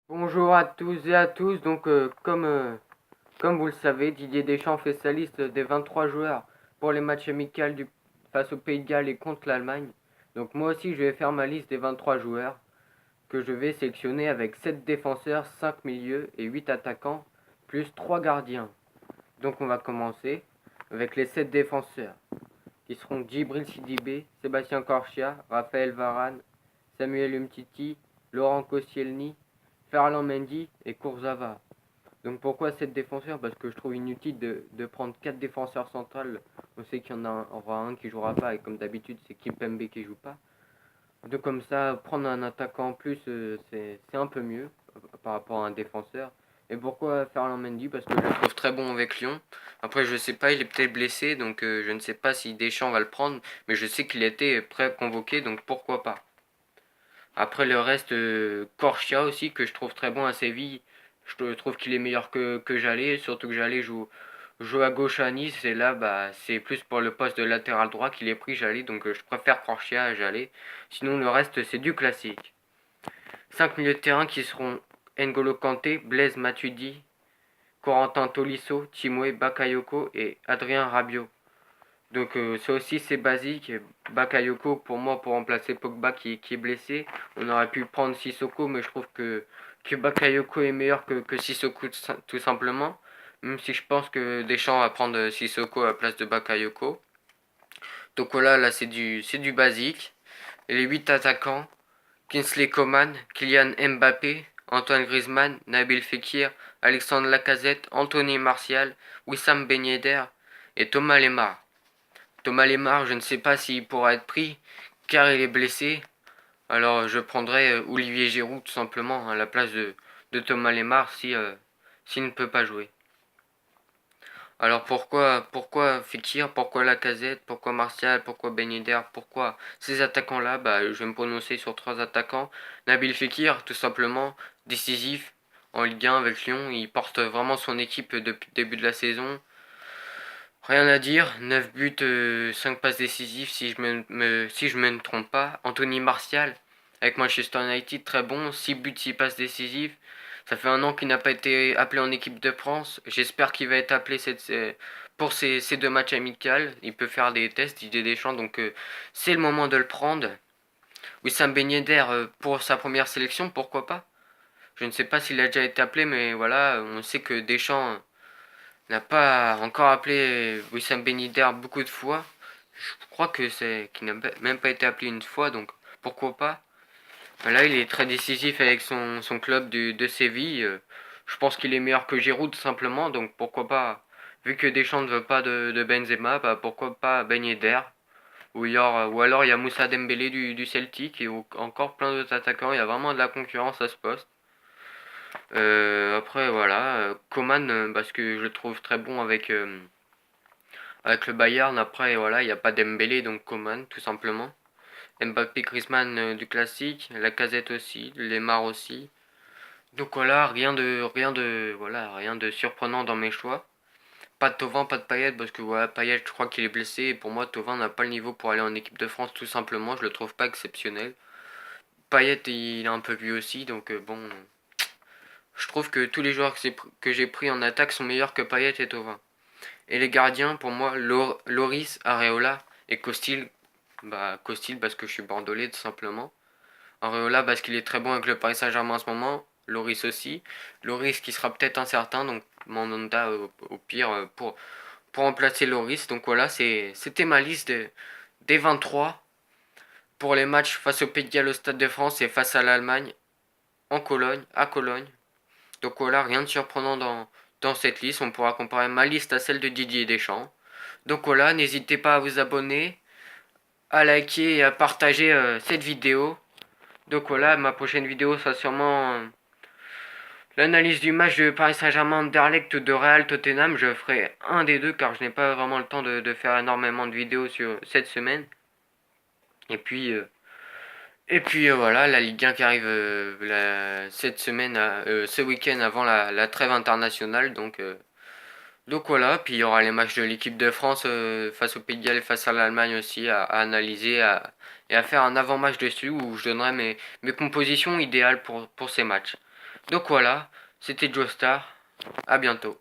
Bonjour à tous et à tous. Comme vous le savez, Didier Deschamps fait sa liste des 23 joueurs pour les matchs amicaux face au Pays de Galles et contre l'Allemagne. Donc moi aussi, je vais faire ma liste des 23 joueurs que je vais sélectionner avec 7 défenseurs, 5 milieux et 8 attaquants, plus 3 gardiens. Donc on va commencer avec les 7 défenseurs, qui seront Djibril Sidibé, Sébastien Corchia, Raphaël Varane, Samuel Umtiti, Laurent Koscielny, Ferland Mendy et Kurzawa. Donc pourquoi 7 défenseurs? Parce que je trouve inutile de prendre 4 défenseurs centrales. On sait qu'il y en aura un qui jouera pas et comme d'habitude c'est Kimpembe qui joue pas. Donc comme ça, prendre un attaquant en plus c'est un peu mieux par rapport à un défenseur. Et pourquoi Ferland Mendy? Parce que je le trouve très bon avec Lyon. Après je sais pas, il est peut-être blessé donc je ne sais pas si Deschamps va le prendre. Mais je sais qu'il était prêt convoqué donc pourquoi pas. Après le reste, Corchia aussi, que je trouve très bon à Séville. Je trouve qu'il est meilleur que Jallet, surtout que Jallet joue à gauche à Nice. Et là, bah, c'est plus pour le poste de latéral droit qu'il est pris Jallet. Donc je préfère Corchia à Jallet. Sinon, le reste, c'est du classique. 5 milieux de terrain qui seront N'Golo Kanté, Blaise Matuidi, Corentin Tolisso, Timoué Bakayoko et Adrien Rabiot. Donc ça aussi c'est basique. Bakayoko pour moi pour remplacer Pogba qui est blessé. On aurait pu prendre Sissoko mais je trouve que Bakayoko est meilleur que Sissoko tout simplement. Même si je pense que Deschamps va prendre Sissoko à la place de Bakayoko. Donc voilà, là c'est du basique. Et les 8 attaquants, Kingsley Coman, Kylian Mbappé, Antoine Griezmann, Nabil Fekir, Alexandre Lacazette, Anthony Martial, Wissam Ben Yedder et Thomas Lemar. Thomas Lemar, je ne sais pas s'il pourra être pris car il est blessé. Alors je prendrai Olivier Giroud tout simplement à la place de Thomas Lemar s'il ne peut pas jouer. Alors pourquoi Fekir, pourquoi Lacazette, pourquoi Martial, pourquoi Ben Yedder, pourquoi ces attaquants-là? Bah, je vais me prononcer sur trois attaquants. Nabil Fekir, tout simplement, décisif en Ligue 1 avec Lyon. Il porte vraiment son équipe depuis le début de la saison. Rien à dire, 9 buts, 5 passes décisives si je me trompe pas. Anthony Martial avec Manchester United, très bon, 6 buts, 6 passes décisives. Ça fait un an qu'il n'a pas été appelé en équipe de France. J'espère qu'il va être appelé pour ces deux matchs amicaux. Il peut faire des tests, il est des champs, donc c'est le moment de le prendre. Wissam Ben Yedder pour sa première sélection, pourquoi pas? Je ne sais pas s'il a déjà été appelé, mais voilà, on sait que Deschamps n'a pas encore appelé Wissam Ben Yedder beaucoup de fois. Je crois que c'est qu'il n'a même pas été appelé une fois, donc pourquoi pas. Là, il est très décisif avec son club de Séville. Je pense qu'il est meilleur que Giroud tout simplement, donc pourquoi pas. Vu que Deschamps ne veut pas de Benzema, bah pourquoi pas Ben Yedder. Ou alors il y a Moussa Dembélé du Celtic et encore plein d'autres attaquants. Il y a vraiment de la concurrence à ce poste. Après voilà, Coman parce que je le trouve très bon avec le Bayern. Après voilà, il n'y a pas Dembélé donc Coman tout simplement. Mbappé, Griezmann du classique, Lacazette aussi, Lemar aussi. Donc voilà, rien de surprenant dans mes choix. Pas de Thauvin, pas de Payet parce que voilà, Payet je crois qu'il est blessé et pour moi Thauvin n'a pas le niveau pour aller en équipe de France tout simplement, je le trouve pas exceptionnel. Payet il est un peu vieux aussi donc bon, je trouve que tous les joueurs que j'ai pris en attaque sont meilleurs que Payet et Thauvin. Et les gardiens, pour moi, Loris, Areola et Costil. Bah, Costil parce que je suis bordelais tout simplement. Areola parce qu'il est très bon avec le Paris Saint-Germain en ce moment. Loris aussi. Loris qui sera peut-être incertain, donc Mandanda au pire pour remplacer Loris. Donc voilà, c'était ma liste des 23 pour les matchs face au Pays de Galles au Stade de France et face à l'Allemagne à Cologne. Donc voilà, rien de surprenant dans cette liste. On pourra comparer ma liste à celle de Didier Deschamps. Donc voilà, n'hésitez pas à vous abonner, à liker et à partager cette vidéo. Donc voilà, ma prochaine vidéo sera sûrement l'analyse du match de Paris Saint-Germain Anderlecht ou de Real Tottenham. Je ferai un des deux car je n'ai pas vraiment le temps de faire énormément de vidéos sur cette semaine. Et puis, voilà, la Ligue 1 qui arrive cette semaine, ce week-end avant la trêve internationale. Donc voilà, puis il y aura les matchs de l'équipe de France face au Pays de Galles et face à l'Allemagne aussi à analyser et à faire un avant-match dessus où je donnerai mes compositions idéales pour ces matchs. Donc voilà, c'était Joestar. À bientôt.